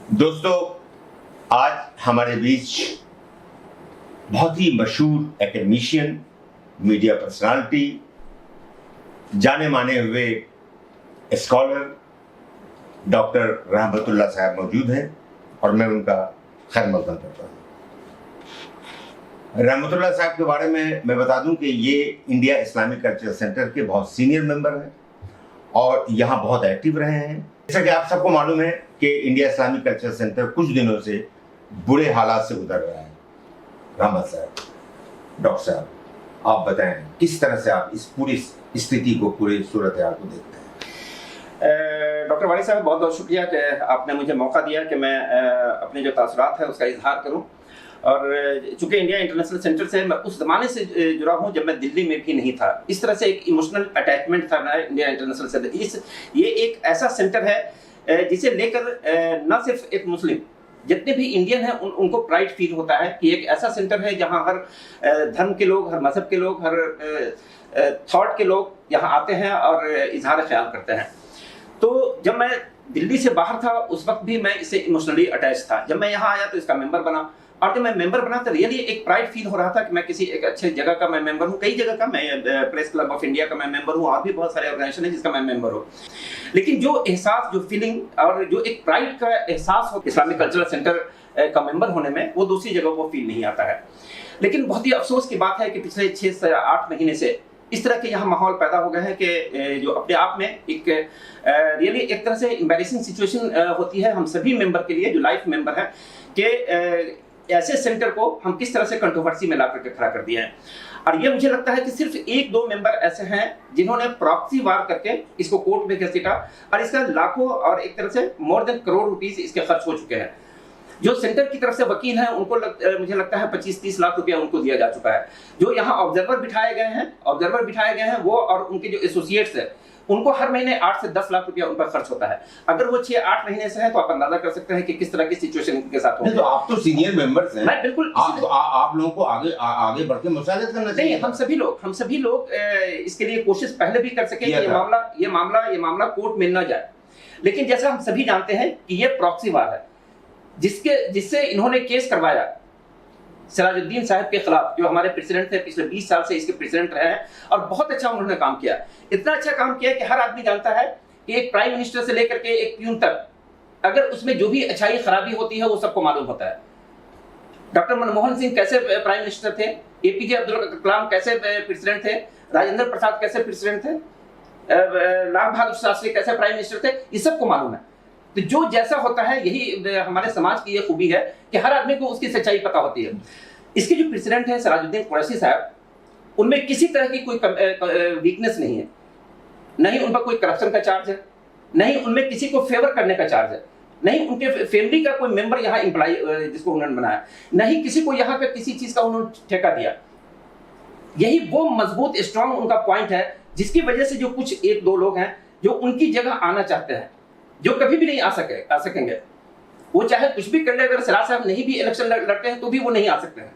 दोस्तों, आज हमारे बीच बहुत ही मशहूर एकेडमिशियन, मीडिया पर्सनालिटी, जाने माने हुए स्कॉलर डॉक्टर रहमतुल्लाह साहब मौजूद हैं और मैं उनका खैर मकदम करता हूँ। रहमतुल्लाह साहब के बारे में मैं बता दूं कि ये इंडिया इस्लामिक कल्चर सेंटर के बहुत सीनियर मेंबर हैं और यहाँ बहुत एक्टिव रहे हैं। जैसा कि आप सबको मालूम है कि इंडिया इस्लामिक कल्चर सेंटर कुछ दिनों से बुरे हालात से गुजर रहा है। रहमत साहब, डॉक्टर साहब, आप बताएं किस तरह से आप इस पूरी स्थिति को, पूरी सूरत हाल को देखते हैं। डॉक्टर वानी साहब, बहुत बहुत शुक्रिया कि आपने मुझे मौका दिया कि मैं अपने जो तासुरात है उसका इजहार करूं। और चूंकि इंडिया इंटरनेशनल सेंटर से मैं उस जमाने से जुड़ा हूं जब मैं दिल्ली में भी नहीं था। इस तरह से एक इमोशनल अटैचमेंट था मेरा इंडिया इंटरनेशनल सेंटर। ये एक ऐसा सेंटर है जिसे लेकर न सिर्फ एक मुस्लिम, जितने भी इंडियन हैं उनको प्राइड फील होता है कि एक ऐसा सेंटर है जहां हर धर्म के लोग, हर मजहब के लोग, हर थॉट के लोग यहाँ आते हैं और इजहार ख्याल करते हैं। तो जब मैं दिल्ली से बाहर था उस वक्त भी मैं इससे इमोशनली अटैच था। जब मैं यहाँ आया तो इसका मेंबर बना, और जब मैं मेंबर बना तो रियली एक प्राइड फील हो रहा था कि मैं किसी एक अच्छे जगह का मैं मेंबर हूँ। कई जगह का, मैं प्रेस क्लब ऑफ इंडिया का मैं मेंबर हूँ और भी बहुत सारे ऑर्गेनाइजेशन है जिसका मैं मेंबर हूँ। लेकिन जो एहसास, जो फीलिंग और जो एक प्राइड का एहसास हो इस्लामिक कल्चरल सेंटर का मेंबर होने में, वो दूसरी जगह वो फील नहीं आता है। लेकिन बहुत ही अफसोस की बात है कि पिछले 6 से 8 महीने से इस तरह के यहाँ माहौल पैदा हो गया है कि जो अपने आप में एक रियली एक तरह से एम्बैरेसिंग सिचुएशन होती है हम सभी मेंबर के लिए जो लाइफ मेंबर है कि ऐसे सेंटर को हम किस तरह से कंट्रोवर्सी में ला करके खड़ा कर दिया है। और ये मुझे लगता है कि सिर्फ 1-2 मेंबर ऐसे हैं जिन्होंने प्रॉक्सी वार करके इसको कोर्ट में घसीटा और इसका लाखों और एक तरह से मोर देन करोड़ रुपीस इसके खर्च हो चुके हैं। जो सेंटर की तरफ से वकील हैं उनको मुझे लगता है 25-30 लाख रुपया उनको दिया जा चुका है। जो यहाँ ऑब्जर्वर बिठाए गए हैं वो और उनके जो एसोसिएट्स है उनको हर महीने 8 से 10 लाख रुपया उन पर खर्च होता है। अगर वो 6-8 महीने से है तो आप अंदाजा कर सकते हैं कि किस तरह की सिचुएशन के साथ होगी। तो आप तो सीनियर मेंबर्स हैं। मैं बिल्कुल आप लोगों को आगे बढ़ के मुशाहिदा करना चाहिए। नहीं, हम सभी लोग इसके लिए कोशिश पहले भी कर सके कि ये मामला कोर्ट में न जाए। लेकिन जैसा हम सभी जानते हैं कि ये प्रॉक्सी वार है जिससे इन्होंने केस करवाया सिराजुद्दीन साहब के खिलाफ, जो हमारे प्रेसिडेंट थे, पिछले 20 साल से इसके प्रेसिडेंट रहे हैं और बहुत अच्छा उन्होंने काम किया। इतना अच्छा काम किया कि हर आदमी जानता है कि एक प्राइम मिनिस्टर से लेकर के एक प्यून तक अगर उसमें जो भी अच्छाई खराबी होती है वो सबको मालूम होता है। डॉक्टर मनमोहन सिंह कैसे प्राइम मिनिस्टर थे, एपीजे अब्दुल कलाम कैसे प्रेसिडेंट थे, राजेंद्र प्रसाद कैसे प्रेसिडेंट थे, लाल बहादुर शास्त्री कैसे प्राइम मिनिस्टर थे, ये सबको मालूम है। तो जो जैसा होता है, यही हमारे समाज की ये खूबी है कि हर आदमी को उसकी सच्चाई पता होती है। इसके जो प्रेसिडेंट है सिराजुद्दीन कुरैशी साहब, उनमें किसी तरह की कोई वीकनेस नहीं है, नहीं उन पर कोई करप्शन का चार्ज है, नहीं उनमें किसी को फेवर करने का चार्ज है, नहीं उनके फैमिली का कोई मेंबर यहाँ एम्प्लॉय जिसको उन्होंने बनाया, नहीं किसी को यहाँ पे किसी चीज का उन्होंने ठेका दिया। यही वो मजबूत स्ट्रांग उनका पॉइंट है जिसकी वजह से जो कुछ 1-2 लोग हैं जो उनकी जगह आना चाहते हैं, जो कभी भी नहीं आ सकेंगे। वो चाहे कुछ भी कर ले, अगर सिराज साहब नहीं भी इलेक्शन लड़ते हैं तो भी वो नहीं आ सकते हैं।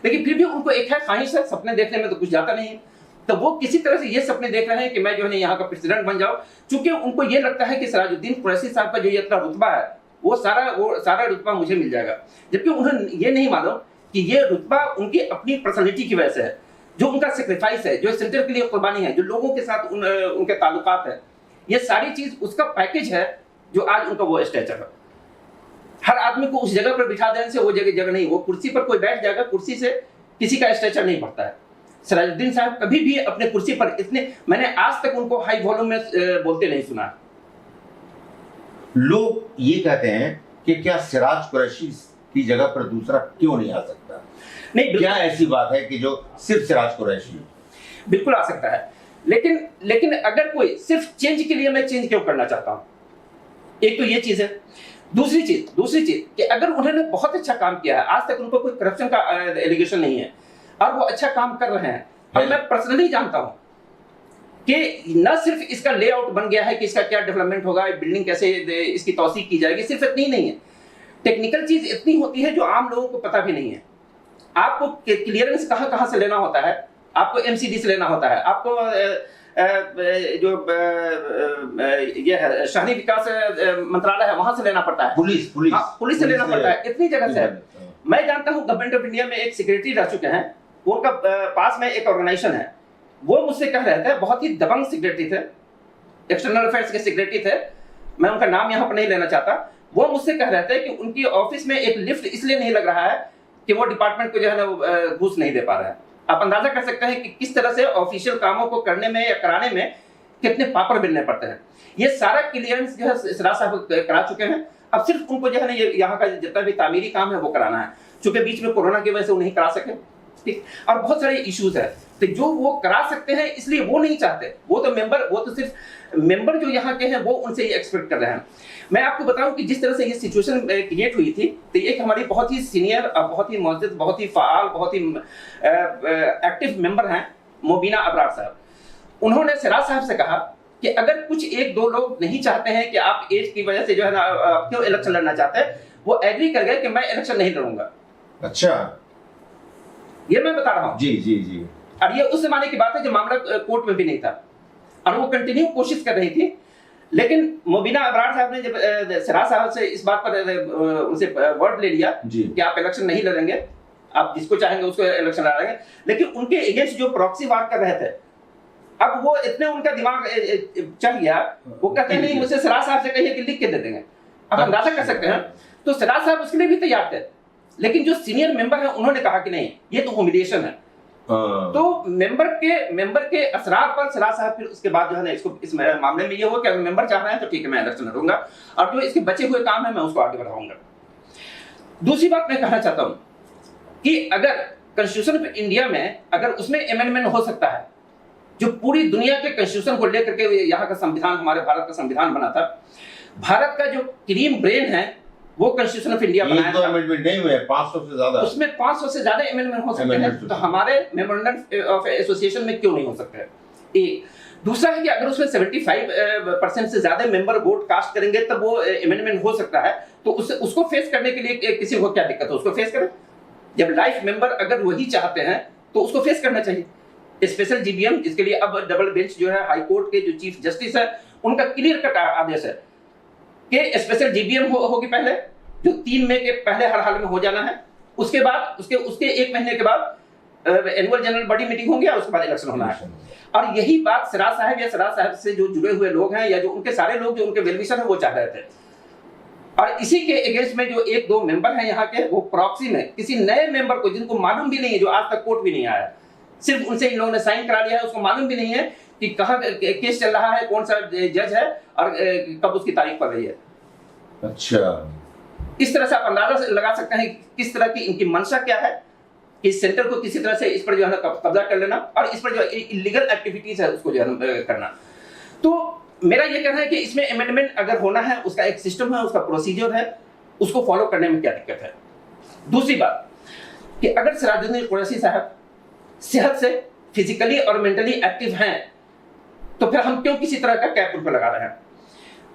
लेकिन फिर भी उनको एक है ख्वाहिश है, सपने देखने में तो कुछ जाता नहीं है, तो वो किसी तरह से ये सपने देख रहे हैं कि मैं जो है यहाँ का प्रेसिडेंट बन जाऊं। चूंकि उनको ये लगता है कि सिराजुद्दीन कुरैशी साहब का जो ये इतना रुतबा है वो सारा रुतबा मुझे मिल जाएगा, जबकि उन्हें ये नहीं मालूम कि ये रुतबा उनकी अपनी पर्सनैलिटी की वजह से है, जो उनका सेक्रीफाइस है, जो सेंटर के लिए कुर्बानी है, जो लोगों के साथ उनके ताल्लुकात है, ये सारी चीज उसका पैकेज है जो आज उनका वो स्टेचर है। हर आदमी को उस जगह पर बिठा देने से वो जगह नहीं, वो कुर्सी पर कोई बैठ जाएगा, कुर्सी से किसी का स्टेचर नहीं बढ़ता है। सिराजुद्दीन साहब कभी भी अपने कुर्सी पर मैंने आज तक उनको हाई वॉल्यूम में बोलते नहीं सुना। लोग ये कहते हैं कि क्या सिराज कुरैशी की जगह पर दूसरा क्यों नहीं आ सकता? नहीं, क्या ऐसी बात है कि जो सिर्फ सिराज कुरैशी? बिल्कुल आ सकता है, लेकिन अगर कोई सिर्फ चेंज के लिए मैं चेंज क्यों करना चाहता हूं, एक तो ये चीज है। दूसरी चीज कि अगर उन्होंने बहुत अच्छा काम किया है, आज तक उनको कोई करप्शन का एलिगेशन नहीं है और वो अच्छा काम कर रहे हैं, और मैं पर्सनली जानता हूं कि न सिर्फ इसका लेआउट बन गया है कि इसका क्या डेवलपमेंट होगा, बिल्डिंग कैसे इसकी तौसीक की जाएगी, सिर्फ इतनी नहीं है, टेक्निकल चीज इतनी होती है जो आम लोगों को पता भी नहीं है। आपको क्लियरेंस कहां से लेना होता है, आपको एमसीडी से लेना होता है, आपको जो ये है शहरी विकास मंत्रालय है वहां से लेना पड़ता है, पुलिस से लेना पड़ता है, इतनी जगह से है। मैं जानता हूँ गवर्नमेंट ऑफ इंडिया में एक सेक्रेटरी रह चुके हैं, उनका पास में एक ऑर्गेनाइजेशन है, वो मुझसे कह रहे थे, बहुत ही दबंग सेक्रेटरी थे, एक्सटर्नल अफेयर्स के सेक्रेटरी थे, मैं उनका नाम यहाँ पर नहीं लेना चाहता। वो मुझसे कह रहे थे कि उनकी ऑफिस में एक लिफ्ट इसलिए नहीं लग रहा है कि वो डिपार्टमेंट को जो है ना घूस नहीं दे पा रहे हैं। आप अंदाजा कर सकते हैं कि किस तरह से ऑफिशियल कामों को करने में या कराने में कितने पापड़ बिलने पड़ते हैं। ये सारा क्लियरेंस जो है सिराज साहब करा चुके हैं, अब सिर्फ उनको जो है ना ये यहाँ का जितना भी तामीरी काम है वो कराना है, चूंकि बीच में कोरोना की वजह से वो नहीं करा सके, ठीक, और बहुत सारे इश्यूज है, तो जो वो करा सकते हैं इसलिए वो नहीं चाहते, वो तो सिर्फ मेंबर जो यहाँ के हैं वो उनसे ये एक्सपेक्ट कर रहे हैं। मैं आपको बताऊं कि जिस तरह से ये सिचुएशन क्रिएट हुई थी, तो एक हमारी बहुत ही सीनियर और बहुत ही मौजूद, बहुत ही फाल, बहुत ही एक्टिव मेंबर हैं मोबिना अबरार साहब। उन्होंने सिराज साहब से कहा कि अगर कुछ एक दो लोग नहीं चाहते हैं कि आप एज की वजह से जो है ना क्यों इलेक्शन लड़ना चाहते हैं, वो एग्री कर गए कि मैं इलेक्शन नहीं लड़ूंगा। अच्छा, ये मैं बता रहा हूँ जी जी जी। और ये उस जमाने की बात है जब मामला कोर्ट में भी नहीं था, और वो कंटिन्यू कोशिश कर रही थी। लेकिन मुबीना अबरार साहब ने जब सिराज साहब से इस बात पर उनसे वर्ड ले लिया कि आप इलेक्शन नहीं लड़ेंगे, आप जिसको चाहेंगे उसको इलेक्शन लड़ेंगे, लेकिन उनके अगेंस्ट जो प्रॉक्सी वार कर रहे थे, अब वो इतने उनका दिमाग चल गया, वो कहते हैं नहीं मुझसे सिराज साहब से कहिए कि लिख के दे देंगे। अब अंदाजा कर सकते हैं, तो सिराज साहब उसके लिए भी तैयार थे, लेकिन जो सीनियर मेंबर है उन्होंने कहा कि नहीं ये तो ह्यूमिलिएशन है। तो मेंबर के असरार पर सिराज साहब फिर उसके बाद जो है ना इसको इस मामले में ये हो कि अगर मेंबर चाह रहे हैं तो ठीक है मैं इलेक्शन लड़ूंगा, और जो इसके बचे हुए काम है मैं उसको आगे बढ़ाऊंगा। दूसरी बात मैं कहना चाहता हूं कि अगर कॉन्स्टिट्यूशन ऑफ इंडिया में अगर उसमें अमेंडमेंट हो सकता है, जो पूरी दुनिया के कॉन्स्टिट्यूशन को लेकर के यहाँ का संविधान, हमारे भारत का संविधान बना था, भारत का जो क्रीम ब्रेन है वो कॉन्स्टिट्यूशन ऑफ इंडिया बनाया तो अमेंडमेंट नहीं हुए, 500 से ज्यादा, उसमें 500 से ज्यादा अमेंडमेंट हो सकते हैं, तो हमारे मेमोरेंडम ऑफ एसोसिएशन में क्यों नहीं हो सकते? एक दूसरा है कि अगर उसमें 75% से ज्यादा मेंबर वोट कास्ट करेंगे तब वो अमेंडमेंट हो सकता है, तो उसको फेस करने के लिए किसी को क्या दिक्कत है, उसको फेस करें। जब लाइफ मेंबर अगर वही चाहते हैं तो उसको फेस करना चाहिए। स्पेशल जीबीएम, जिसके लिए अब डबल बेंच जो है हाई कोर्ट के जो चीफ जस्टिस है उनका क्लियर कट आदेश है कि स्पेशल जीबीएम होगी पहले, जो 3 मई के पहले हर हाल में हो जाना है, उसके बाद उसके 1 महीने के बाद एनुअल जनरल बॉडी मीटिंग होंगे और उसके बाद इलेक्शन होना है। और यही बात सिराज साहब या सिराज साहब से जो जुड़े हुए लोग हैं या जो उनके सारे लोग जो उनके वेलविशर हैं वो चाह रहे थे। और इसी के अगेंस्ट में जो 1-2 मेंबर हैं यहाँ के, वो प्रॉक्सी में किसी नए मेंबर को, जिनको मालूम भी नहीं है, जो आज तक कोर्ट भी नहीं आया, सिर्फ उनसे इन लोगों ने साइन करा लिया है, उसको मालूम भी नहीं है कि कहाँ केस चल रहा है, कौन सा जज है और कब उसकी तारीख पड़ रही है। अच्छा, इस तरह से आप अंदाजा लगा सकते हैं किस तरह की इनकी मंशा क्या है, इस सेंटर को किसी तरह से इस पर जो है कब्जा कर लेना और इस पर जो इलीगल एक्टिविटीज है उसको जो है करना। तो मेरा ये कहना है कि इसमें अमेंडमेंट अगर होना है, उसका एक सिस्टम है, उसका प्रोसीजर है, उसको फॉलो करने में क्या दिक्कत है। दूसरी बात कि अगर सिराजुद्दीन कुरैशी साहब सेहत से फिजिकली और मेंटली एक्टिव हैं तो फिर हम क्यों किसी तरह का कैप उन पर लगा रहे हैं।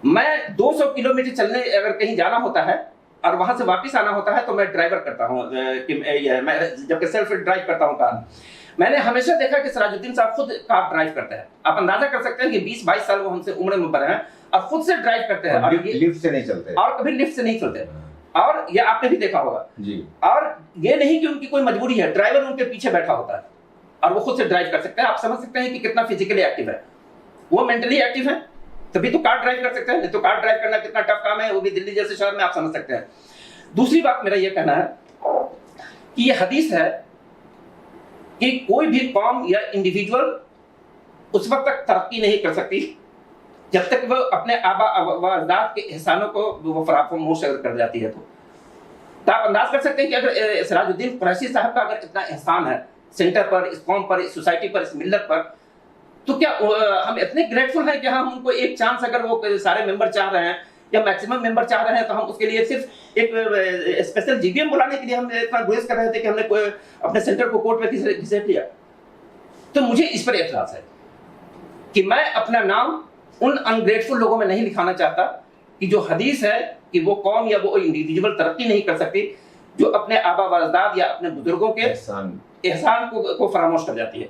मैं 200 किलोमीटर चलने अगर कहीं जाना होता है और वहां से वापस आना होता है तो मैं ड्राइवर करता हूँ, मैं जबकि सेल्फ ड्राइव करता हूँ कार। मैंने हमेशा देखा कि सिराजुद्दीन साहब खुद कार ड्राइव करते हैं। आप अंदाजा कर सकते हैं कि 20-22 साल वो हमसे उम्र में बड़े हैं और खुद से ड्राइव करते हैं, और लिफ्ट से नहीं चलते, और कभी लिफ्ट से नहीं चलते, और ये आपने भी देखा होगा जी। और ये नहीं कि उनकी कोई मजबूरी है, ड्राइवर उनके पीछे बैठा होता है और वो खुद से ड्राइव कर सकते हैं। आप समझ सकते हैं कि कितना फिजिकली एक्टिव है, वो मेंटली एक्टिव है, तभी तो कार ड्राइव कर सकते हैं। नहीं तो कार ड्राइव करना कितना टफ काम है, वो भी दिल्ली जैसे शहर में, आप समझ सकते हैं। दूसरी बात मेरा ये कहना है कि ये हदीस है कि कोई भी कौम या इंडिविजुअल उस वक्त तक तरक्की नहीं कर सकती जब तक वो अपने आबा व अजदाद के एहसानों को वो फरामोश कर जाती है। तो आप अंदाज कर सकते हैं कि अगर सिराजुद्दीन कुरैशी साहब का अगर इतना एहसान है सेंटर पर, इस कौम पर, इस सोसाइटी पर, इस मिल्लत पर, तो क्या हम इतने ग्रेटफुल हैं कि हम उनको एक चांस, अगर वो सारे मेंबर चाह रहे हैं या मैक्सिमम मेंबर चाह रहे हैं, तो हम उसके लिए सिर्फ एक स्पेशल जीबीएम बुलाने के लिए हम इतना गुरेज कर रहे थे कि हमने अपने सेंटर को कोर्ट में घिसेट लिया। तो मुझे इस पर एतराज है कि मैं अपना नाम उन अनग्रेटफुल लोगों में नहीं लिखाना चाहता कि जो हदीस है कि वो कौम या वो इंडिविजुअल तरक्की नहीं कर सकती जो अपने आबा व अजदाद या अपने बुजुर्गों के एहसान को फरामोश कर जाती है।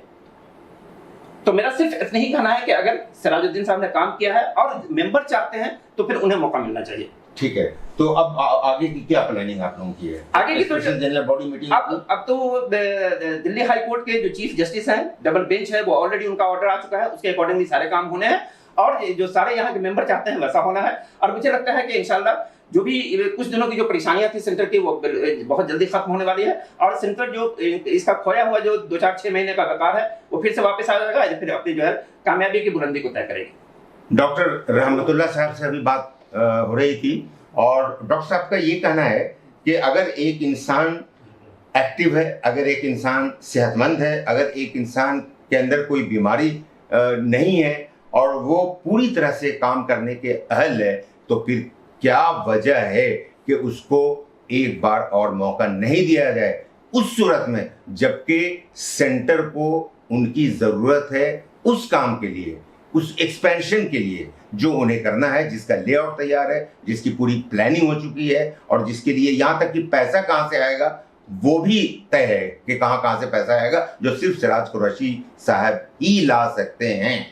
तो मेरा सिर्फ इतना ही कहना है कि अगर सिराजुद्दीन साहब ने काम किया है और मेंबर चाहते हैं तो फिर उन्हें मौका मिलना चाहिए। ठीक है, तो अब आगे की क्या प्लानिंग आप लोगों की है? आगे की तो जनरल बॉडी मीटिंग अब तो दिल्ली हाई कोर्ट के जो चीफ जस्टिस हैं, डबल बेंच है, वो ऑलरेडी उनका ऑर्डर आ चुका है, उसके अकॉर्डिंगली सारे काम होने हैं और जो सारे यहाँ के मेंबर चाहते हैं वैसा होना है। और मुझे लगता है कि इंशाल्लाह जो भी कुछ दिनों की जो परेशानियां थी सेंटर की वो बहुत जल्दी खत्म होने वाली है और सेंटर जो इसका खोया हुआ जो 2-4-6 महीने का व्यापार है वो फिर से वापस आ जाएगा, फिर अपनी जो है कामयाबी की बुलंदी को तय करेगी। डॉक्टर रहमतुल्लाह साहब से अभी बात हो रही थी और डॉक्टर साहब का ये कहना है कि अगर एक इंसान एक्टिव है, अगर एक इंसान सेहतमंद है, अगर एक इंसान के अंदर कोई बीमारी नहीं है और वो पूरी तरह से काम करने के अहल है, तो फिर क्या वजह है कि उसको एक बार और मौका नहीं दिया जाए, उस सूरत में जबकि सेंटर को उनकी जरूरत है उस काम के लिए, उस एक्सपेंशन के लिए जो उन्हें करना है, जिसका लेआउट तैयार है, जिसकी पूरी प्लानिंग हो चुकी है और जिसके लिए यहाँ तक कि पैसा कहाँ से आएगा वो भी तय है कि कहाँ से पैसा आएगा, जो सिर्फ सिराज कुरैशी साहब ही ला सकते हैं।